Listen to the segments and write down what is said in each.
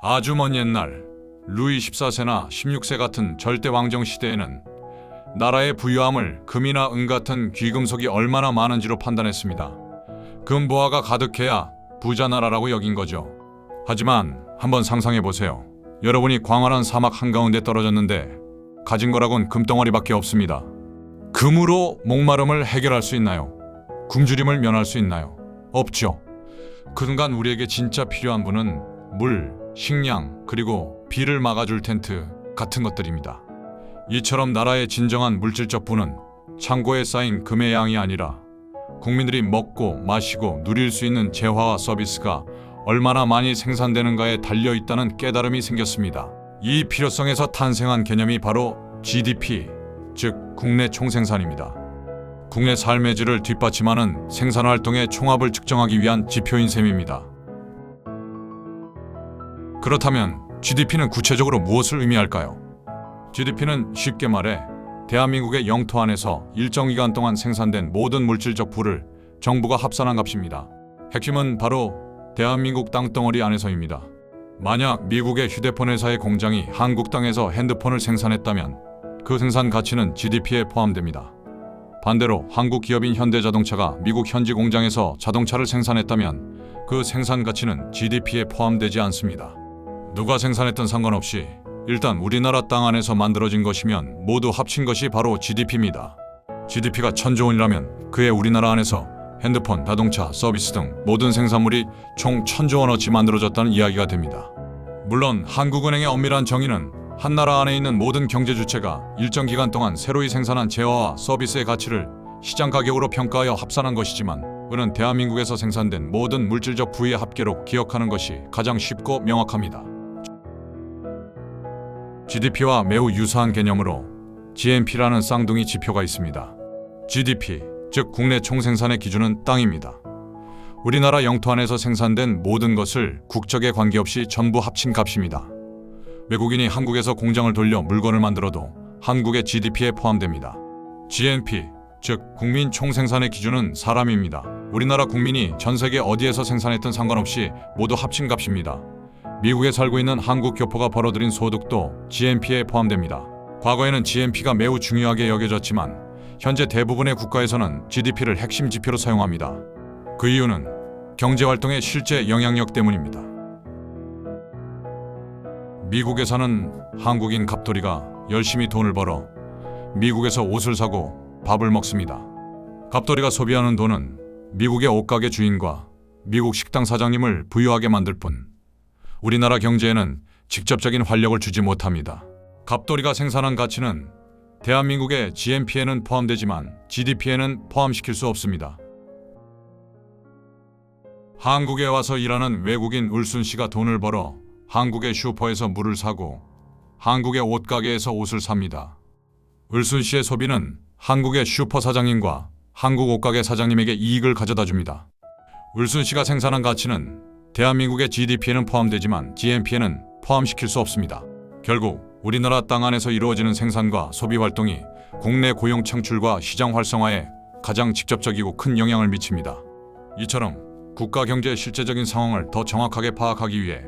아주 먼 옛날 루이 14세나 16세 같은 절대 왕정 시대에는 나라의 부유함을 금이나 은 같은 귀금속이 얼마나 많은지로 판단했습니다. 금보화가 가득해야 부자 나라라고 여긴 거죠. 하지만 한번 상상해 보세요. 여러분이 광활한 사막 한가운데 떨어졌는데 가진 거라곤 금덩어리밖에 없습니다. 금으로 목마름을 해결할 수 있나요? 굶주림을 면할 수 있나요? 없죠. 그 순간 우리에게 진짜 필요한 분은 물, 식량, 그리고 비를 막아줄 텐트 같은 것들입니다. 이처럼 나라의 진정한 물질적 부는 창고에 쌓인 금의 양이 아니라 국민들이 먹고 마시고 누릴 수 있는 재화와 서비스가 얼마나 많이 생산되는가에 달려있다는 깨달음이 생겼습니다. 이 필요성에서 탄생한 개념이 바로 GDP, 즉 국내 총생산입니다. 국내 삶의 질을 뒷받침하는 생산활동의 총합을 측정하기 위한 지표인 셈입니다. 그렇다면 GDP는 구체적으로 무엇을 의미할까요? GDP는 쉽게 말해 대한민국의 영토 안에서 일정 기간 동안 생산된 모든 물질적 부를 정부가 합산한 값입니다. 핵심은 바로 대한민국 땅덩어리 안에서입니다. 만약 미국의 휴대폰 회사의 공장이 한국 땅에서 핸드폰을 생산했다면 그 생산 가치는 GDP에 포함됩니다. 반대로 한국 기업인 현대자동차가 미국 현지 공장에서 자동차를 생산했다면 그 생산 가치는 GDP에 포함되지 않습니다. 누가 생산했든 상관없이 일단 우리나라 땅 안에서 만들어진 것이면 모두 합친 것이 바로 GDP입니다. GDP가 1,000조 원이라면 그해 우리나라 안에서 핸드폰, 자동차, 서비스 등 모든 생산물이 총 1,000조 원어치 만들어졌다는 이야기가 됩니다. 물론 한국은행의 엄밀한 정의는 한 나라 안에 있는 모든 경제 주체가 일정 기간 동안 새로이 생산한 재화와 서비스의 가치를 시장 가격으로 평가하여 합산한 것이지만 우리는 대한민국에서 생산된 모든 물질적 부의 합계로 기억하는 것이 가장 쉽고 명확합니다. GDP와 매우 유사한 개념으로 GNP라는 쌍둥이 지표가 있습니다. GDP, 즉 국내 총생산의 기준은 땅입니다. 우리나라 영토 안에서 생산된 모든 것을 국적에 관계없이 전부 합친 값입니다. 외국인이 한국에서 공장을 돌려 물건을 만들어도 한국의 GDP에 포함됩니다. GNP, 즉 국민 총생산의 기준은 사람입니다. 우리나라 국민이 전 세계 어디에서 생산했든 상관없이 모두 합친 값입니다. 미국에 살고 있는 한국 교포가 벌어들인 소득도 GNP에 포함됩니다. 과거에는 GNP가 매우 중요하게 여겨졌지만 현재 대부분의 국가에서는 GDP를 핵심 지표로 사용합니다. 그 이유는 경제활동의 실제 영향력 때문입니다. 미국에 사는 한국인 갑돌이가 열심히 돈을 벌어 미국에서 옷을 사고 밥을 먹습니다. 갑돌이가 소비하는 돈은 미국의 옷가게 주인과 미국 식당 사장님을 부유하게 만들 뿐 우리나라 경제에는 직접적인 활력을 주지 못합니다. 갑돌이가 생산한 가치는 대한민국의 GNP에는 포함되지만 GDP에는 포함시킬 수 없습니다. 한국에 와서 일하는 외국인 울순 씨가 돈을 벌어 한국의 슈퍼에서 물을 사고 한국의 옷가게에서 옷을 삽니다. 울순 씨의 소비는 한국의 슈퍼 사장님과 한국 옷가게 사장님에게 이익을 가져다 줍니다. 울순 씨가 생산한 가치는 대한민국의 GDP에는 포함되지만 GNP에는 포함시킬 수 없습니다. 결국 우리나라 땅 안에서 이루어지는 생산과 소비 활동이 국내 고용 창출과 시장 활성화에 가장 직접적이고 큰 영향을 미칩니다. 이처럼 국가 경제의 실제적인 상황을 더 정확하게 파악하기 위해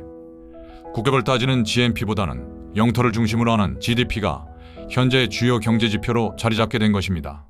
국격을 따지는 GNP보다는 영토를 중심으로 하는 GDP가 현재의 주요 경제 지표로 자리 잡게 된 것입니다.